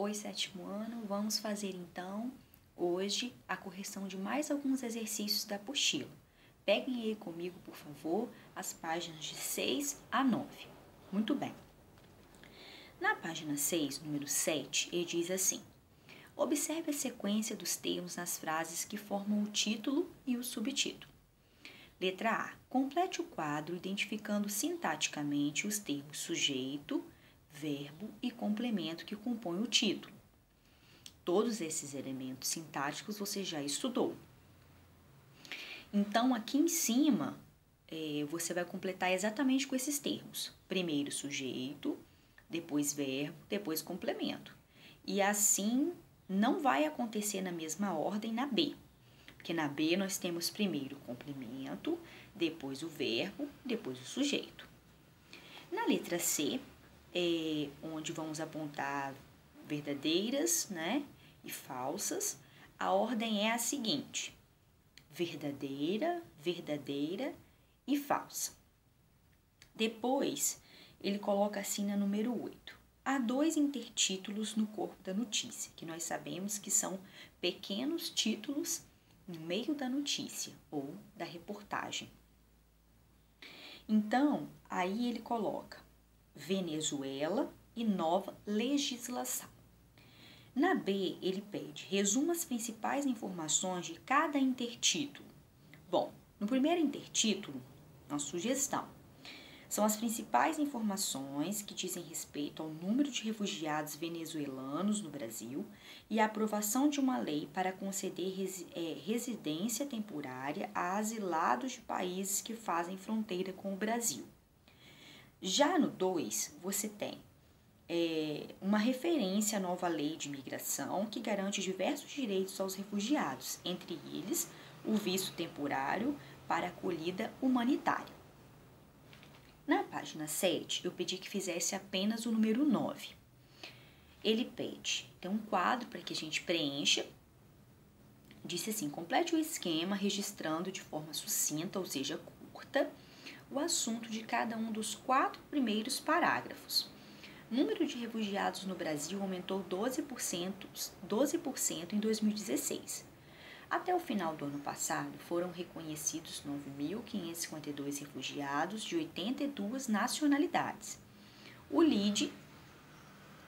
Oi, sétimo ano, vamos fazer então, hoje, a correção de mais alguns exercícios da apostila. Peguem aí comigo, por favor, as páginas de 6 a 9. Muito bem. Na página 6, número 7, ele diz assim: observe a sequência dos termos nas frases que formam o título e o subtítulo. Letra A. Complete o quadro identificando sintaticamente os termos sujeito, verbo e complemento que compõem o título. Todos esses elementos sintáticos você já estudou. Então, aqui em cima, você vai completar exatamente com esses termos. Primeiro sujeito, depois verbo, depois complemento. E assim, não vai acontecer na mesma ordem na B. Porque na B nós temos primeiro o complemento, depois o verbo, depois o sujeito. Na letra C, onde vamos apontar verdadeiras, né, e falsas, a ordem é a seguinte: verdadeira, verdadeira e falsa. Depois, ele coloca assim na número 8. Há 2 intertítulos no corpo da notícia, que nós sabemos que são pequenos títulos no meio da notícia ou da reportagem. Então, aí ele coloca Venezuela e nova legislação. Na B, ele pede resuma as principais informações de cada intertítulo. Bom, no primeiro intertítulo, uma sugestão. São as principais informações que dizem respeito ao número de refugiados venezuelanos no Brasil e a aprovação de uma lei para conceder residência temporária a asilados de países que fazem fronteira com o Brasil. Já no 2, você tem uma referência à nova lei de imigração que garante diversos direitos aos refugiados, entre eles o visto temporário para acolhida humanitária. Na página 7, eu pedi que fizesse apenas o número 9. Ele pede, tem um quadro para que a gente preencha. Disse assim: complete o esquema registrando de forma sucinta, ou seja, curta, o assunto de cada um dos 4 primeiros parágrafos. O número de refugiados no Brasil aumentou 12% em 2016. Até o final do ano passado, foram reconhecidos 9.552 refugiados de 82 nacionalidades. O LID,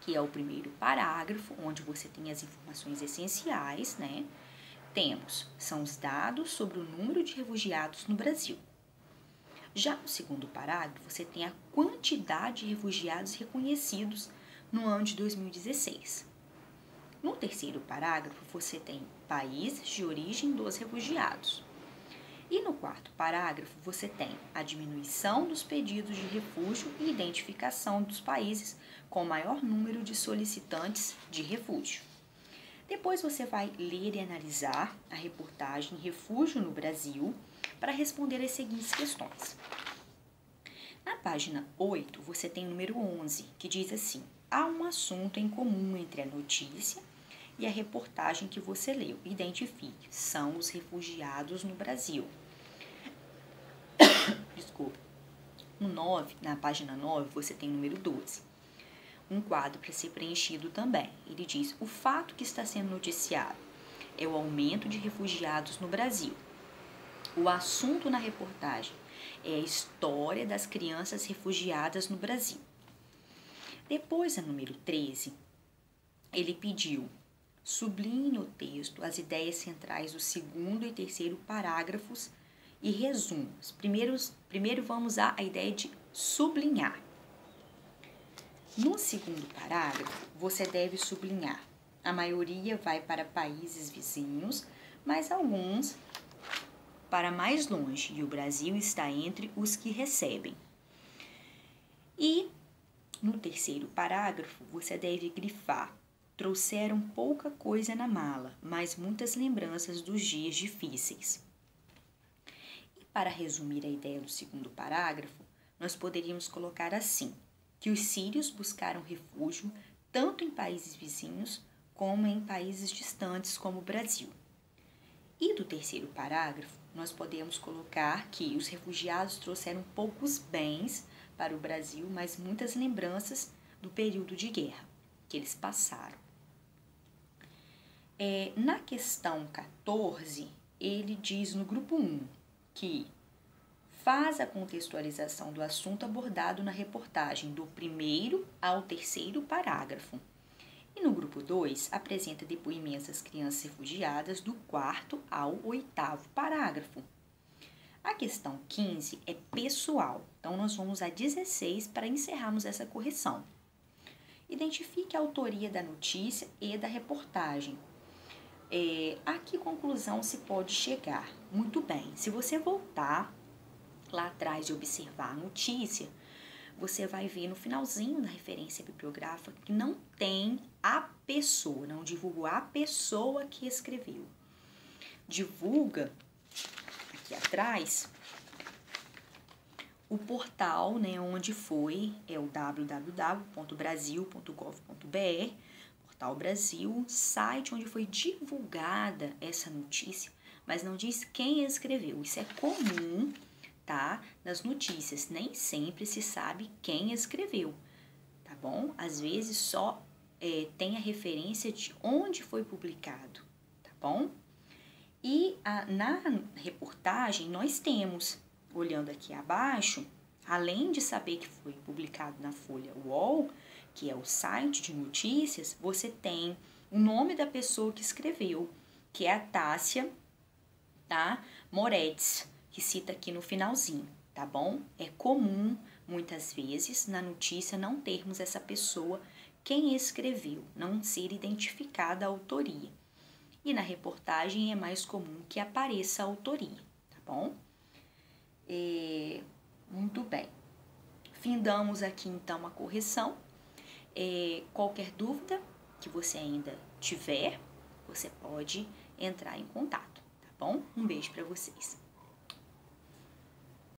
que é o primeiro parágrafo, onde você tem as informações essenciais, né? São os dados sobre o número de refugiados no Brasil. Já no segundo parágrafo, você tem a quantidade de refugiados reconhecidos no ano de 2016. No terceiro parágrafo, você tem países de origem dos refugiados. E no quarto parágrafo, você tem a diminuição dos pedidos de refúgio e identificação dos países com maior número de solicitantes de refúgio. Depois você vai ler e analisar a reportagem Refúgio no Brasil para responder as seguintes questões. Na página 8, você tem o número 11, que diz assim: há um assunto em comum entre a notícia e a reportagem que você leu. Identifique, são os refugiados no Brasil. Desculpa. Na página 9, você tem o número 12. Um quadro para ser preenchido também. Ele diz: o fato que está sendo noticiado é o aumento de refugiados no Brasil. O assunto na reportagem é a história das crianças refugiadas no Brasil. Depois, a número 13, ele pediu: sublinhe no texto as ideias centrais do segundo e terceiro parágrafos e resumos. Primeiro vamos à ideia de sublinhar. No segundo parágrafo, você deve sublinhar. A maioria vai para países vizinhos, mas alguns para mais longe, e o Brasil está entre os que recebem. E no terceiro parágrafo, você deve grifar: trouxeram pouca coisa na mala, mas muitas lembranças dos dias difíceis. E para resumir a ideia do segundo parágrafo, nós poderíamos colocar assim: que os sírios buscaram refúgio tanto em países vizinhos como em países distantes como o Brasil. E do terceiro parágrafo, nós podemos colocar que os refugiados trouxeram poucos bens para o Brasil, mas muitas lembranças do período de guerra que eles passaram. Na questão 14, ele diz no grupo 1 que faz a contextualização do assunto abordado na reportagem do primeiro ao terceiro parágrafo. E no grupo 2, apresenta depoimentos das crianças refugiadas do quarto ao oitavo parágrafo. A questão 15 é pessoal, então nós vamos a 16 para encerrarmos essa correção. Identifique a autoria da notícia e da reportagem. A que conclusão se pode chegar? Muito bem, se você voltar lá atrás e observar a notícia, você vai ver no finalzinho da referência bibliográfica que não tem a pessoa, não divulgou a pessoa que escreveu. Divulga, aqui atrás, o portal, né, onde foi, é o www.brasil.gov.br, Portal Brasil, site onde foi divulgada essa notícia, mas não diz quem escreveu. Isso é comum, tá? Nas notícias, nem sempre se sabe quem escreveu, tá bom? Às vezes só tem a referência de onde foi publicado, tá bom? E na reportagem nós temos, olhando aqui abaixo, além de saber que foi publicado na Folha UOL, que é o site de notícias, você tem o nome da pessoa que escreveu, que é a Tássia, tá? Moretz, que cita aqui no finalzinho, tá bom? É comum, muitas vezes, na notícia não termos essa pessoa, quem escreveu, não ser identificada a autoria. E na reportagem é mais comum que apareça a autoria, tá bom? Muito bem. Findamos aqui, então, a correção. Qualquer dúvida que você ainda tiver, você pode entrar em contato, tá bom? Um beijo para vocês.